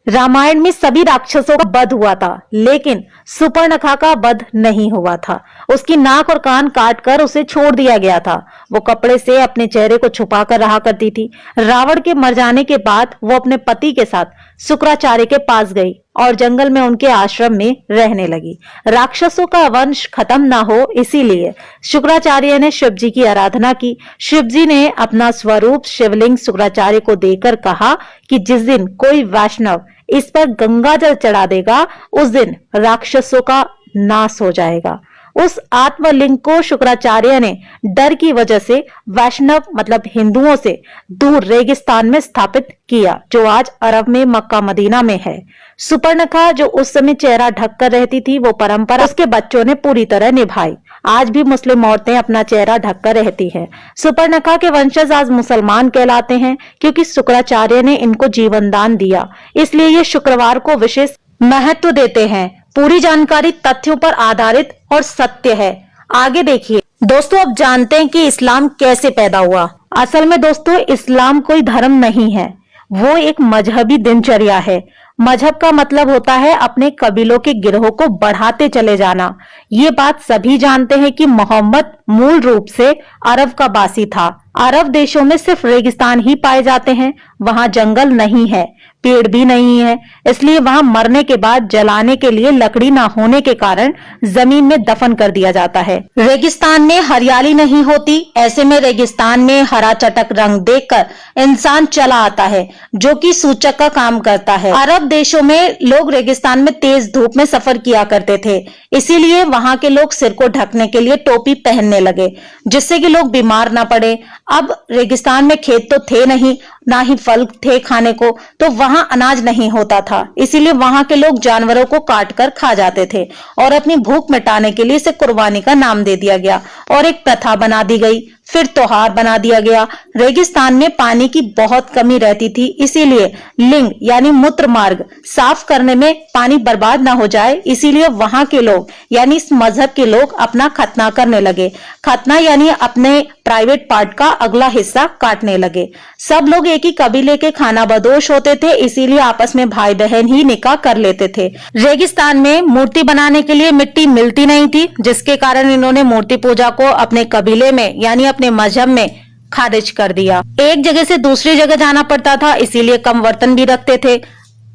रामायण में सभी राक्षसों का वध हुआ था, लेकिन सुपर्णखा का वध नहीं हुआ था। उसकी नाक और कान काटकर उसे छोड़ दिया गया था। वो कपड़े से अपने चेहरे को छुपाकर रहा करती थी। रावण के मर जाने के बाद वो अपने पति के साथ शुक्राचार्य के पास गई और जंगल में उनके आश्रम में रहने लगी। राक्षसों का वंश खत्म ना हो, इसीलिए शुक्राचार्य ने शिव जी की आराधना की। शिव जी ने अपना स्वरूप शिवलिंग शुक्राचार्य को देकर कहा कि जिस दिन कोई वैष्णव इस पर गंगा जल चढ़ा देगा, उस दिन राक्षसों का नाश हो जाएगा। उस आत्मलिंग को शुक्राचार्य ने डर की वजह से वैष्णव मतलब हिंदुओं से दूर रेगिस्तान में स्थापित किया, जो आज अरब में मक्का मदीना में है। सुपर्णखा जो उस समय चेहरा ढककर रहती थी, वो परंपरा उसके बच्चों ने पूरी तरह निभाई। आज भी मुस्लिम औरतें अपना चेहरा ढककर रहती हैं। सुपर्णखा के वंशज आज मुसलमान कहलाते हैं, क्योंकि शुक्राचार्य ने इनको जीवन दान दिया। इसलिए ये शुक्रवार को विशेष महत्व देते हैं। पूरी जानकारी तथ्यों पर आधारित और सत्य है। आगे देखिए दोस्तों, अब जानते हैं कि इस्लाम कैसे पैदा हुआ। असल में दोस्तों, इस्लाम कोई धर्म नहीं है, वो एक मजहबी दिनचर्या है। मजहब का मतलब होता है अपने कबीलों के गिरोह को बढ़ाते चले जाना। ये बात सभी जानते हैं कि मोहम्मद मूल रूप से अरब का बासी था। अरब देशों में सिर्फ रेगिस्तान ही पाए जाते हैं, वहां जंगल नहीं है, पेड़ भी नहीं है। इसलिए वहां मरने के बाद जलाने के लिए लकड़ी ना होने के कारण जमीन में दफन कर दिया जाता है। रेगिस्तान में हरियाली नहीं होती, ऐसे में रेगिस्तान में हरा चटक रंग देखकर इंसान चला आता है, जो कि सूचक का काम करता है। अरब देशों में लोग रेगिस्तान में तेज धूप में सफर किया करते थे, इसीलिए वहां के लोग सिर को ढकने के लिए टोपी पहनने लगे, जिससे कि लोग बीमार ना पड़े। अब रेगिस्तान में खेत तो थे नहीं, ना ही फल थे खाने को, तो वहां अनाज नहीं होता था। इसीलिए वहां के लोग जानवरों को काट कर खा जाते थे और अपनी भूख मिटाने के लिए इसे कुर्बानी का नाम दे दिया गया और एक प्रथा बना दी गई, फिर त्योहार बना दिया गया। रेगिस्तान में पानी की बहुत कमी रहती थी, इसीलिए लिंग यानी मूत्र मार्ग साफ करने में पानी बर्बाद ना हो जाए, इसीलिए वहां के लोग यानी इस मजहब के लोग अपना खतना करने लगे। खतना यानी अपने प्राइवेट पार्ट का अगला हिस्सा काटने लगे। सब लोग एक ही कबीले के खानाबदोश होते थे, इसीलिए आपस में भाई बहन ही निकाह कर लेते थे। रेगिस्तान में मूर्ति बनाने के लिए मिट्टी मिलती नहीं थी, जिसके कारण इन्होंने मूर्ति पूजा को अपने कबीले में यानी अपने मजहब में खारिज कर दिया। एक जगह से दूसरी जगह जाना पड़ता था, इसीलिए कम बर्तन भी रखते थे।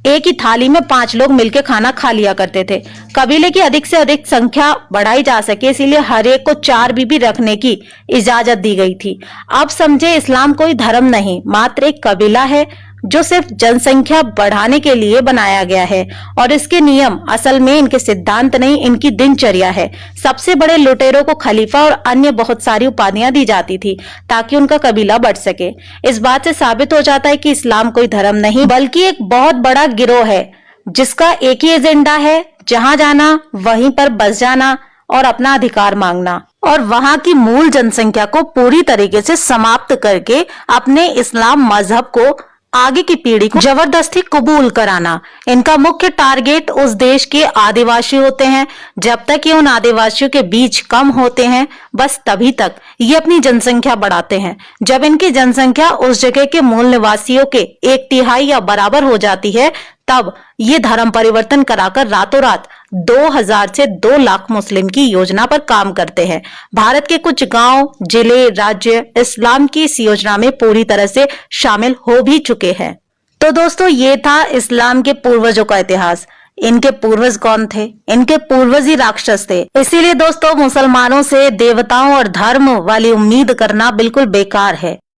एक ही थाली में 5 लोग मिलकर खाना खा लिया करते थे। कबीले की अधिक से अधिक संख्या बढ़ाई जा सके, इसीलिए हर एक को 4 बीबी रखने की इजाजत दी गई थी। अब समझे, इस्लाम कोई धर्म नहीं, मात्र एक कबीला है जो सिर्फ जनसंख्या बढ़ाने के लिए बनाया गया है। और इसके नियम असल में इनके सिद्धांत नहीं, इनकी दिनचर्या है। सबसे बड़े लुटेरों को खलीफा और अन्य बहुत सारी उपाधियां दी जाती थी ताकि उनका कबीला बढ़ सके। इस बात से साबित हो जाता है कि इस्लाम कोई धर्म नहीं बल्कि एक बहुत बड़ा गिरोह है, जिसका एक ही एजेंडा है, जहां जाना वहीं पर बस जाना और अपना अधिकार मांगना और वहां की मूल जनसंख्या को पूरी तरीके से समाप्त करके अपने इस्लाम मजहब को आगे की पीढ़ी को जबरदस्ती कबूल कराना। इनका मुख्य टारगेट उस देश के आदिवासी होते हैं। जब तक ये उन आदिवासियों के बीच कम होते हैं, बस तभी तक ये अपनी जनसंख्या बढ़ाते हैं। जब इनकी जनसंख्या उस जगह के मूल निवासियों के 1/3 या बराबर हो जाती है, तब ये धर्म परिवर्तन कराकर रातों रात 2000 से 2 लाख मुस्लिम की योजना पर काम करते हैं। भारत के कुछ गांव, जिले, राज्य इस्लाम की इस योजना में पूरी तरह से शामिल हो भी चुके हैं। तो दोस्तों, ये था इस्लाम के पूर्वजों का इतिहास। इनके पूर्वज कौन थे? इनके पूर्वज ही राक्षस थे। इसीलिए दोस्तों, मुसलमानों से देवताओं और धर्म वाली उम्मीद करना बिल्कुल बेकार है।